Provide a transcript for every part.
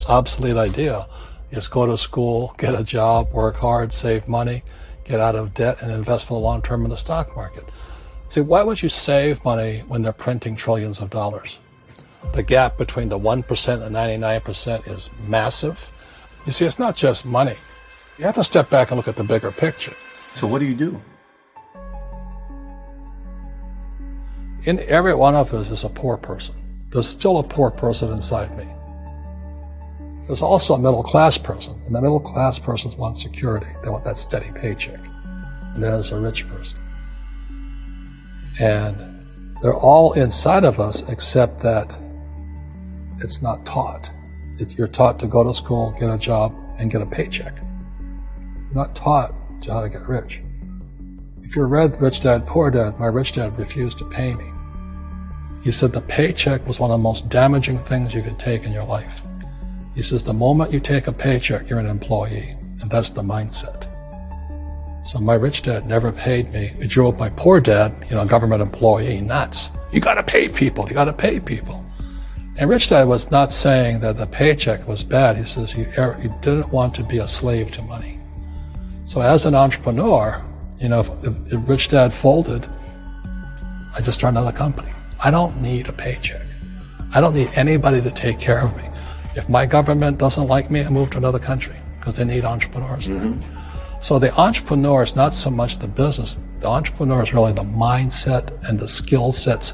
Obsolete idea. Just go to school, get a job, work hard, save money, get out of debt, and invest for the long term in the stock market. See, why would you save money when they're printing trillions of dollars? The gap between the 1% and 99% is massive. You see, it's not just money. You have to step back and look at the bigger picture. So what do you do? In every one of us is a poor person. There's still a poor person inside me. There's also a middle-class person, and the middle-class person wants security. They want that steady paycheck. And then there's a rich person. And they're all inside of us, except that it's not taught. You're taught to go to school, get a job, and get a paycheck. You're not taught how to get rich. If you read Rich Dad, Poor Dad, my rich dad refused to pay me. He said the paycheck was one of the most damaging things you could take in your life. He says the moment you take a paycheck, you're an employee, and that's the mindset. So my rich dad never paid me. It drove my poor dad, government employee, nuts. You gotta pay people, you gotta pay people. And rich dad was not saying that the paycheck was bad. He says he didn't want to be a slave to money. So as an entrepreneur, if rich dad folded, I just started another company. I don't need a paycheck. I don't need anybody to take care of me. If my government doesn't like me, I move to another country because they need entrepreneurs there. So the entrepreneur is not so much the business. The entrepreneur is really the mindset and the skill sets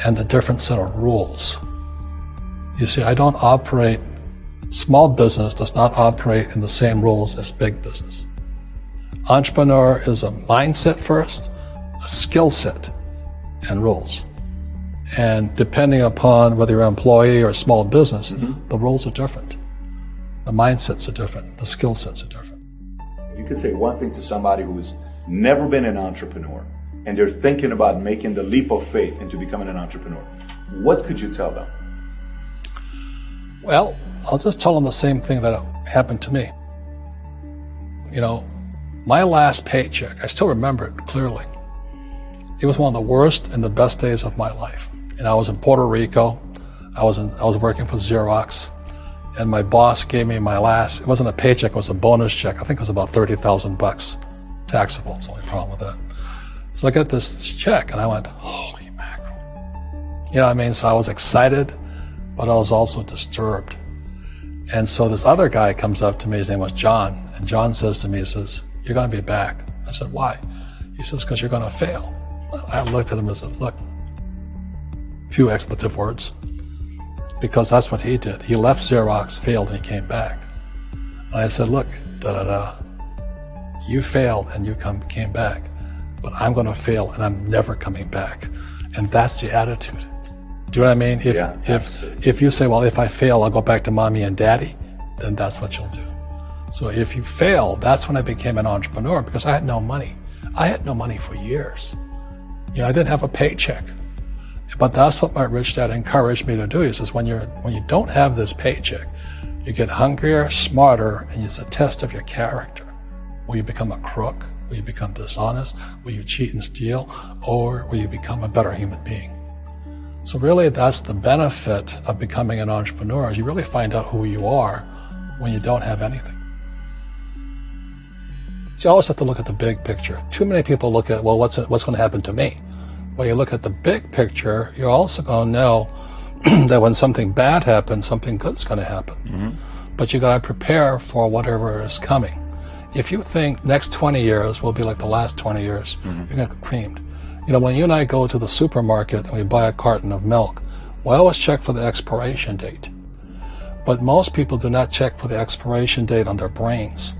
and the different set of rules. You see, I don't operate, small business does not operate in the same rules as big business. Entrepreneur is a mindset first, a skill set, and rules. And depending upon whether you're an employee or a small business, the rules are different. The mindsets are different. The skill sets are different. If you could say one thing to somebody who's never been an entrepreneur and they're thinking about making the leap of faith into becoming an entrepreneur, what could you tell them? Well, I'll just tell them the same thing that happened to me. My last paycheck, I still remember it clearly. It was one of the worst and the best days of my life. And I was in Puerto Rico. I was working for Xerox, and my boss gave me my last, it wasn't a paycheck, it was a bonus check. I think it was about $30,000 taxable. It's the only problem with that. So I got this check and I went, holy mackerel. You know what I mean? So I was excited, but I was also disturbed. And so this other guy comes up to me, his name was John, and John says to me, he says, you're going to be back. I said, why? He says, because you're going to fail. I looked at him and said, look, few expletive words, because that's what he did. He left Xerox, failed, and he came back. And I said, look, you failed and you came back, but I'm going to fail and I'm never coming back. And that's the attitude. Do you know what I mean? If you say, well, if I fail, I'll go back to mommy and daddy, then that's what you'll do. So if you fail, that's when I became an entrepreneur, because I had no money. I had no money for years. I didn't have a paycheck. But that's what my rich dad encouraged me to do. He says, when you don't have this paycheck, you get hungrier, smarter, and it's a test of your character. Will you become a crook? Will you become dishonest? Will you cheat and steal? Or will you become a better human being? So really, that's the benefit of becoming an entrepreneur, is you really find out who you are when you don't have anything. So you always have to look at the big picture. Too many people look at, well, what's going to happen to me? When you look at the big picture, you're also going to know that when something bad happens, something good's going to happen. But you got to prepare for whatever is coming. If you think next 20 years will be like the last 20 years, you're going to get creamed. When you and I go to the supermarket and we buy a carton of milk, we always check for the expiration date. But most people do not check for the expiration date on their brains.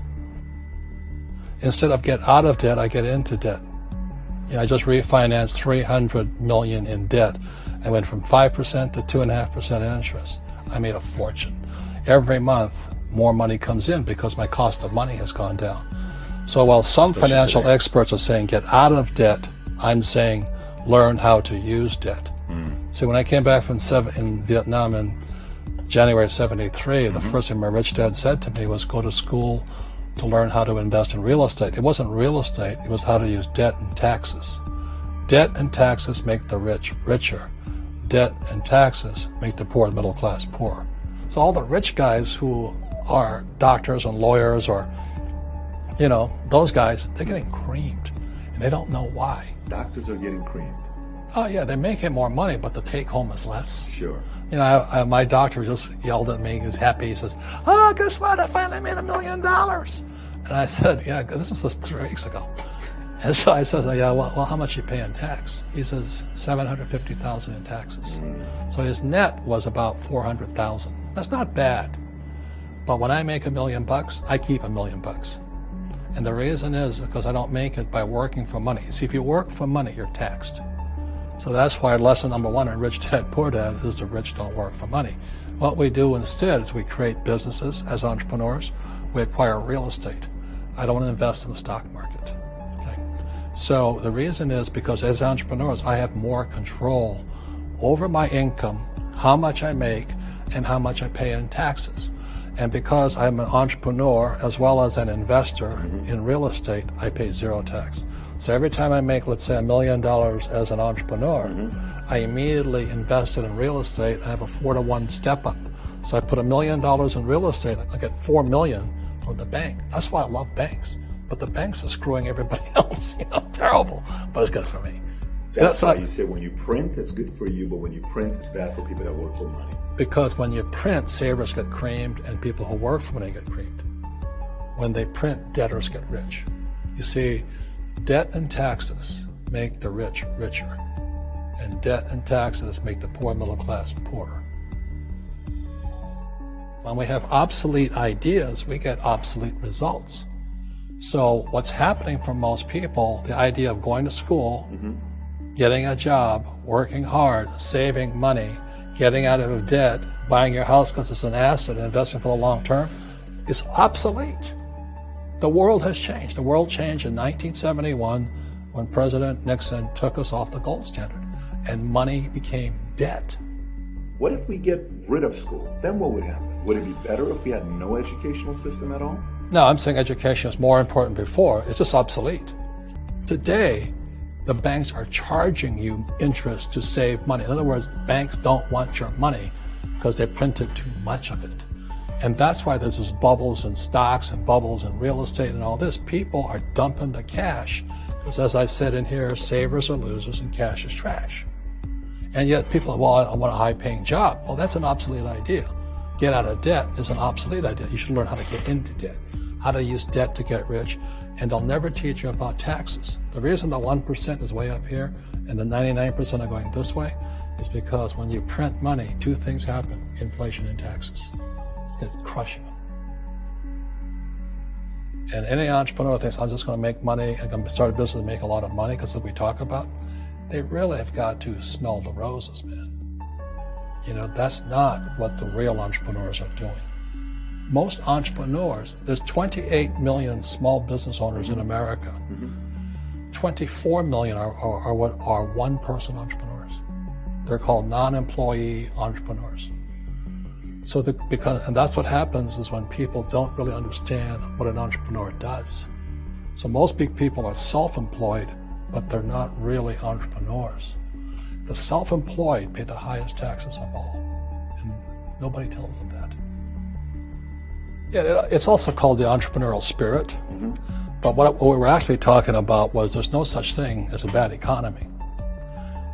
Instead of get out of debt, I get into debt. I just refinanced $300 million in debt. I went from 5% to 2.5% interest. I made a fortune. Every month, more money comes in because my cost of money has gone down. So while some financial experts are saying get out of debt, I'm saying learn how to use debt. So when I came back from in Vietnam in January 73, the first thing my rich dad said to me was go to school to learn how to invest in real estate. It wasn't real estate, it was how to use debt and taxes. Debt and taxes make the rich richer. Debt and taxes make the poor, the middle class, poor. So all the rich guys who are doctors and lawyers or, those guys, they're getting creamed. And they don't know why. Doctors are getting creamed. Oh, yeah, they're making more money, but the take home is less. Sure. My doctor just yelled at me. He's happy. He says, "Oh, guess what? I finally made $1 million." And I said, "Yeah, this was just 3 weeks ago." And so I said, "Yeah, well, how much you pay in tax?" He says, $750,000 in taxes. So his net was about $400,000. That's not bad. But when I make $1 million, I keep $1 million. And the reason is because I don't make it by working for money. See, if you work for money, you're taxed. So that's why lesson number 1 in Rich Dad, Poor Dad is the rich don't work for money. What we do instead is we create businesses as entrepreneurs. We acquire real estate. I don't invest in the stock market. Okay? So the reason is because as entrepreneurs, I have more control over my income, how much I make, and how much I pay in taxes. And because I'm an entrepreneur as well as an investor in real estate, I pay 0 tax. So every time I make, let's say, $1 million as an entrepreneur, I immediately invest it in real estate. I have a 4-to-1 step up. So I put $1 million in real estate, I get $4 million from the bank. That's why I love banks. But the banks are screwing everybody else, terrible. But it's good for me. That's why you say when you print, it's good for you, but when you print, it's bad for people that work for money. Because when you print, savers get creamed and people who work for money get creamed. When they print, debtors get rich. You see, debt and taxes make the rich richer, and debt and taxes make the poor middle class poorer. When we have obsolete ideas, we get obsolete results. So what's happening for most people, the idea of going to school, getting a job, working hard, saving money, getting out of debt, buying your house because it's an asset, investing for the long term, is obsolete. The world has changed. The world changed in 1971 when President Nixon took us off the gold standard and money became debt. What if we get rid of school? Then what would happen? Would it be better if we had no educational system at all? No, I'm saying education is more important before. It's just obsolete. Today, the banks are charging you interest to save money. In other words, banks don't want your money because they printed too much of it. And that's why there's this bubbles in stocks and bubbles in real estate and all this. People are dumping the cash because, as I said in here, savers are losers and cash is trash. And yet people are, well, I want a high-paying job. Well, that's an obsolete idea. Get out of debt is an obsolete idea. You should learn how to get into debt, how to use debt to get rich, and they'll never teach you about taxes. The reason the 1% is way up here and the 99% are going this way is because when you print money, 2 things happen: inflation and taxes. It's crushing them. And any entrepreneur thinks, I'm just going to make money, I'm going to start a business and make a lot of money because we talk about, they really have got to smell the roses, man. That's not what the real entrepreneurs are doing. Most entrepreneurs, there's 28 million small business owners in America. 24 million are what are one-person entrepreneurs. They're called non-employee entrepreneurs. So and that's what happens is when people don't really understand what an entrepreneur does. So most big people are self-employed, but they're not really entrepreneurs. The self-employed pay the highest taxes of all, and nobody tells them that. Yeah, it's also called the entrepreneurial spirit, but what we were actually talking about was there's no such thing as a bad economy.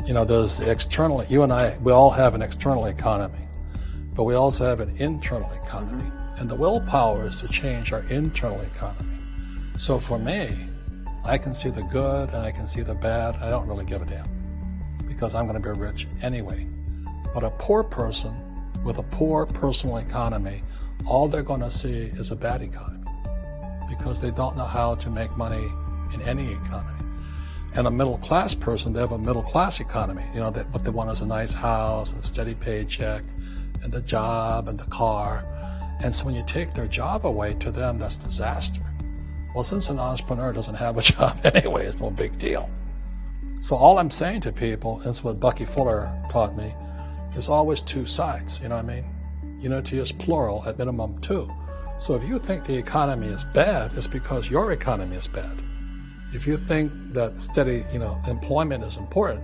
There's the external, you and I, we all have an external economy, but we also have an internal economy, and the willpower is to change our internal economy. So for me, I can see the good and I can see the bad, and I don't really give a damn, because I'm going to be rich anyway. But a poor person with a poor personal economy, all they're going to see is a bad economy because they don't know how to make money in any economy. And a middle class person, they have a middle class economy. What they want is a nice house, a steady paycheck, and the job and the car. And so when you take their job away, to them, that's disaster. Well, since an entrepreneur doesn't have a job anyway, it's no big deal. So all I'm saying to people, and it's what Bucky Fuller taught me, is always 2 sides. You know what I mean? Unity is plural, at minimum 2. So if you think the economy is bad, it's because your economy is bad. If you think that steady, employment is important,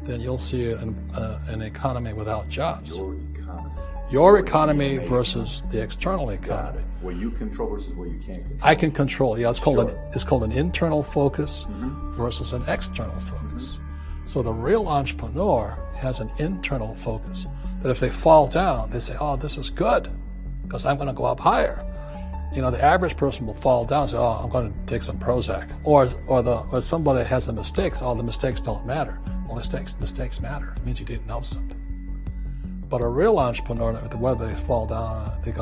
then you'll see an economy without jobs. Your economy. Your economy versus the external economy. What you control versus what you can't control. I can control. Yeah, it's called an internal focus versus an external focus. So the real entrepreneur has an internal focus. That if they fall down, they say, "Oh, this is good, because I'm going to go up higher." You know, the average person will fall down and say, "Oh, I'm going to take some Prozac." Or somebody has a mistake. Oh, the mistakes don't matter. Well, mistakes matter. It means you didn't know something. But a real entrepreneur, whether they fall down, they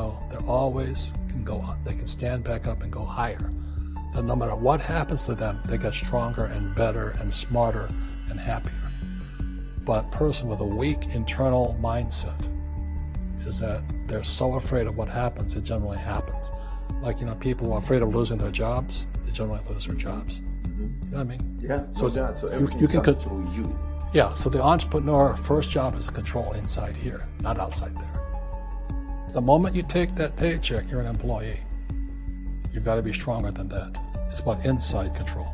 always can go up. They can stand back up and go higher. And no matter what happens to them, they get stronger and better and smarter and happier. But a person with a weak internal mindset is that they're so afraid of what happens, it generally happens. Like, people who are afraid of losing their jobs, they generally lose their jobs. You know what I mean? Yeah. So everything you can comes through you. Yeah, so the entrepreneur first job is to control inside here, not outside there. The moment you take that paycheck, you're an employee. You've got to be stronger than that. It's about inside control.